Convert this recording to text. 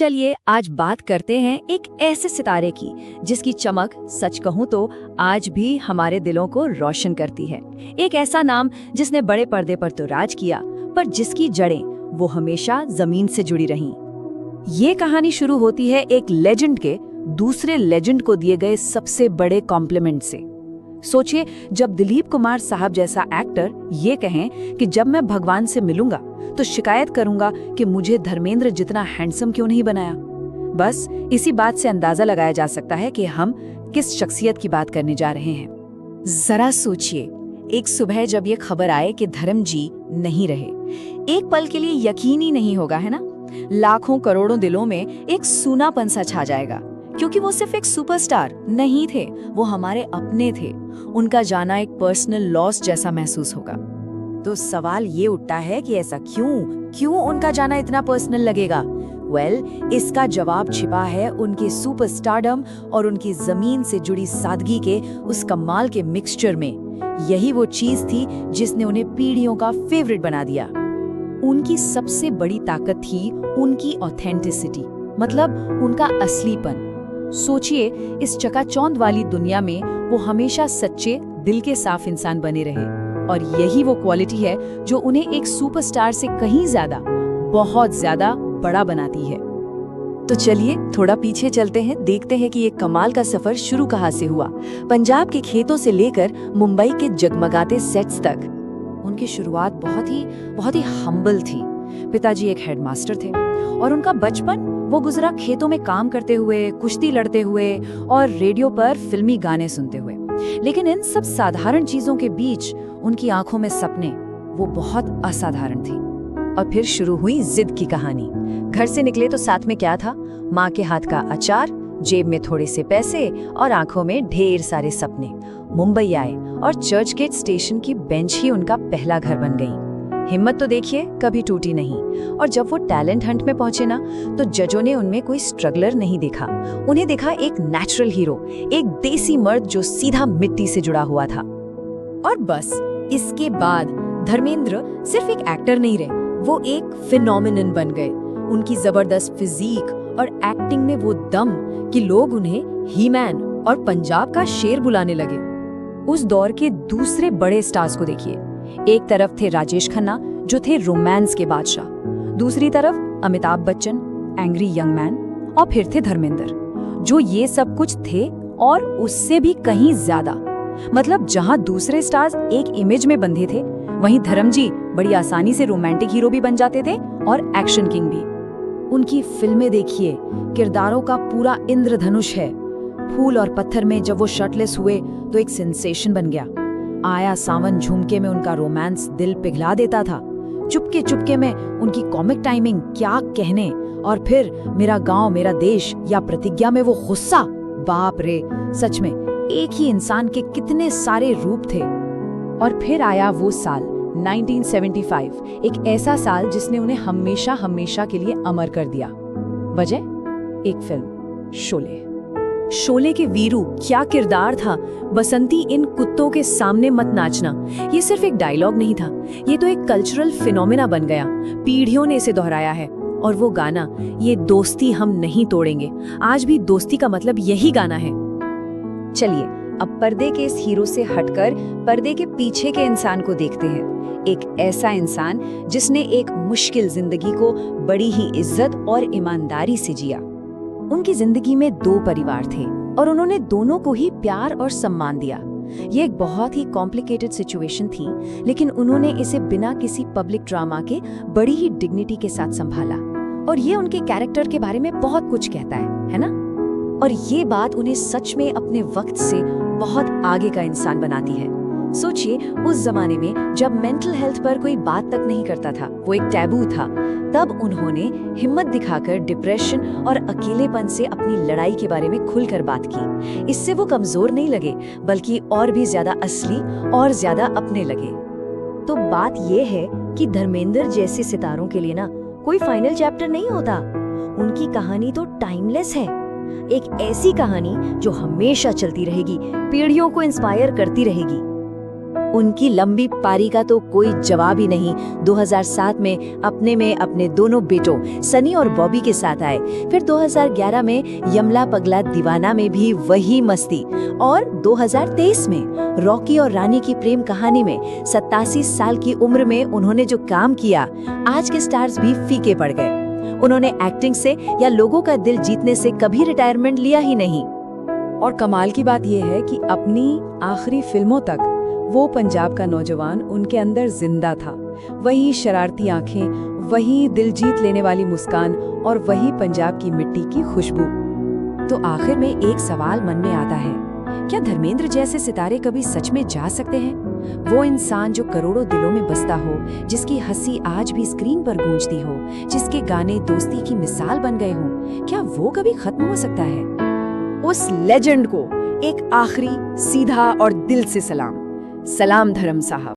चलिए आज बात करते हैं एक ऐसे सितारे की जिसकी चमक सच कहूं तो आज भी हमारे दिलों को रोशन करती है। एक ऐसा नाम जिसने बड़े पर्दे पर तो राज किया, पर जिसकी जड़ें वो हमेशा जमीन से जुड़ी रहीं। ये कहानी शुरू होती है एक लेजेंड के दूसरे लेजेंड को दिए गए सबसे बड़े कॉम्प्लीमेंट से। सोचिए, जब दिलीप कुमार साहब जैसा एक्टर ये कहें कि जब मैं भगवान से मिलूंगा तो शिकायत करूंगा कि मुझे धर्मेंद्र जितना हैंडसम क्यों नहीं बनाया। बस इसी बात से अंदाजा लगाया जा सकता है कि हम किस शख्सियत की बात करने जा रहे हैं। जरा सोचिए, एक सुबह जब ये खबर आए कि धर्म जी नहीं रहे, एक पल के लिए यकीन ही नहीं होगा, है ना? लाखों करोड़ों दिलों में एक सूनापन सा छा जाएगा, क्योंकि वो सिर्फ एक सुपरस्टार नहीं थे, वो हमारे अपने थे। उनका जाना एक पर्सनल लॉस जैसा महसूस होगा। तो सवाल ये उठता है कि ऐसा क्यों उनका जाना इतना पर्सनल लगेगा? इसका जवाब छिपा है उनके सुपरस्टारडम और उनकी जमीन से जुड़ी सादगी के उस कमाल के मिक्सचर में। यही वो चीज थी जिसने उन्हें पीढ़ियों का फेवरेट बना दिया। उनकी सबसे बड़ी ताकत थी उनकी ऑथेंटिसिटी, मतलब उनका असलीपन। सोचिए, इस चकाचौंध वाली दुनिया में वो हमेशा सच्चे दिल के साफ इंसान बने रहे, और यही वो क्वालिटी है जो उन्हें एक सुपरस्टार से कहीं ज्यादा, बहुत ज्यादा बड़ा बनाती है। तो चलिए थोड़ा पीछे चलते हैं, देखते हैं कि ये कमाल का सफर शुरू कहाँ से हुआ। पंजाब के खेतों से लेकर मुंबई के जगमगाते सेट्स तक उनकी शुरुआत बहुत ही हम्बल थी। पिताजी एक हेडमास्टर थे और उनका बचपन वो गुजरा खेतों में काम करते हुए, कुश्ती लड़ते हुए और रेडियो पर फिल्मी गाने सुनते हुए। लेकिन इन सब साधारण चीजों के बीच उनकी आंखों में सपने वो बहुत असाधारण थी। और फिर शुरू हुई जिद की कहानी। घर से निकले तो साथ में क्या था? माँ के हाथ का अचार, जेब में थोड़े से पैसे और आंखों में ढेर सारे सपने। मुंबई आए और चर्च गेट स्टेशन की बेंच ही उनका पहला घर बन गई। हिम्मत तो देखिए कभी टूटी नहीं। और जब वो टैलेंट हंट में पहुंचे ना, तो जजों ने उनमें कोई स्ट्रगलर नहीं देखा, उन्हें देखा एक नेचुरल हीरो, एक देसी मर्द जो सीधा मिट्टी से जुड़ा हुआ था। और बस इसके बाद धर्मेंद्र सिर्फ एक एक्टर नहीं रहे, वो एक फिनोमिनन बन गए। उनकी जबरदस्त फिजिक और एक्टिंग में वो दम कि लोग उन्हें ही मैन और पंजाब का शेर बुलाने लगे। उस दौर के दूसरे बड़े स्टार्स को देखिए। एक तरफ थे राजेश खन्ना, जो थे रोमांस के बादशाह। दूसरी तरफ Amitabh Bachchan, angry young man. और फिर थे धर्मेंद्र, जो ये सब कुछ थे और उससे भी कहीं ज्यादा। मतलब जहां दूसरे स्टार्स एक इमेज में बंधे थे, वहीं धर्म जी बड़ी आसानी से रोमांटिक हीरो भी बन जाते थे और एक्शन किंग भी। उनकी फिल्में देखिए, किरदारों का पूरा इंद्रधनुष है। फूल और पत्थर में जब वो शर्टलेस हुए तो एक सेंसेशन बन गया। आया सावन झुमके में उनका रोमांस दिल पिघला देता था। चुपके चुपके में उनकी कॉमिक टाइमिंग क्या कहने। और फिर मेरा गांव मेरा देश या प्रतिज्ञा में वो गुस्सा, बाप रे, सच में एक ही इंसान के कितने सारे रूप थे। और फिर आया वो साल 1975, एक ऐसा साल जिसने उन्हें हमेशा हमेशा के लिए अमर कर दिया। वजह एक फिल्म शोले के वीरू, क्या किरदार था। बसंती, इन कुत्तों के सामने मत नाचना, ये सिर्फ एक डायलॉग नहीं था, ये तो एक कल्चरल फिनोमेना बन गया। पीढ़ियों ने इसे दोहराया है। और वो गाना, ये दोस्ती हम नहीं तोड़ेंगे, आज भी दोस्ती का मतलब यही गाना है। चलिए अब पर्दे के इस हीरो से हटकर पर्दे के पीछे के इंसान को देखते हैं। एक ऐसा इंसान जिसने एक मुश्किल जिंदगी को बड़ी ही इज्जत और ईमानदारी से जिया। उनकी जिंदगी में दो परिवार थे और उन्होंने दोनों को ही प्यार और सम्मान दिया। ये एक बहुत ही कॉम्प्लिकेटेड सिचुएशन थी, लेकिन उन्होंने इसे बिना किसी पब्लिक ड्रामा के बड़ी ही डिग्निटी के साथ संभाला। और ये उनके कैरेक्टर के बारे में बहुत कुछ कहता है ना? और ये बात उन्हें सच में अपने वक्त से बहुत आगे का इंसान बनाती है। सोचिए, उस जमाने में जब मेंटल हेल्थ पर कोई बात तक नहीं करता था, वो एक टैबू था, तब उन्होंने हिम्मत दिखाकर डिप्रेशन और अकेलेपन से अपनी लड़ाई के बारे में खुलकर बात की। इससे वो कमजोर नहीं लगे, बल्कि और भी ज्यादा असली और ज्यादा अपने लगे। तो बात ये है कि धर्मेंद्र जैसे सितारों के लिए ना कोई फाइनल चैप्टर नहीं होता। उनकी कहानी तो टाइमलेस है, एक ऐसी कहानी जो हमेशा चलती रहेगी, पीढ़ियों को इंस्पायर करती रहेगी। उनकी लंबी पारी का तो कोई जवाब ही नहीं। 2007 में अपने दोनों बेटों सनी और बॉबी के साथ आए। फिर 2011 में यमला पगला दीवाना में भी वही मस्ती, और 2023 में रॉकी और रानी की प्रेम कहानी में 87 साल की उम्र में उन्होंने जो काम किया, आज के स्टार्स भी फीके पड़ गए। उन्होंने एक्टिंग से या लोगों का दिल जीतने से कभी रिटायरमेंट लिया ही नहीं। और कमाल की बात यह है कि अपनी आखिरी फिल्मों तक वो पंजाब का नौजवान उनके अंदर जिंदा था। वही शरारती आंखें, वही दिल जीत लेने वाली मुस्कान और वही पंजाब की मिट्टी की खुशबू। तो आखिर में एक सवाल मन में आता है, क्या धर्मेंद्र जैसे सितारे कभी सच में जा सकते हैं? वो इंसान जो करोड़ों दिलों में बसता हो, जिसकी हंसी आज भी स्क्रीन पर गूंजती हो, जिसके गाने दोस्ती की मिसाल बन गए हों, क्या वो कभी खत्म हो सकता है? उस लेजेंड को एक आखिरी सीधा और दिल से सलाम। सलाम धर्म साहब।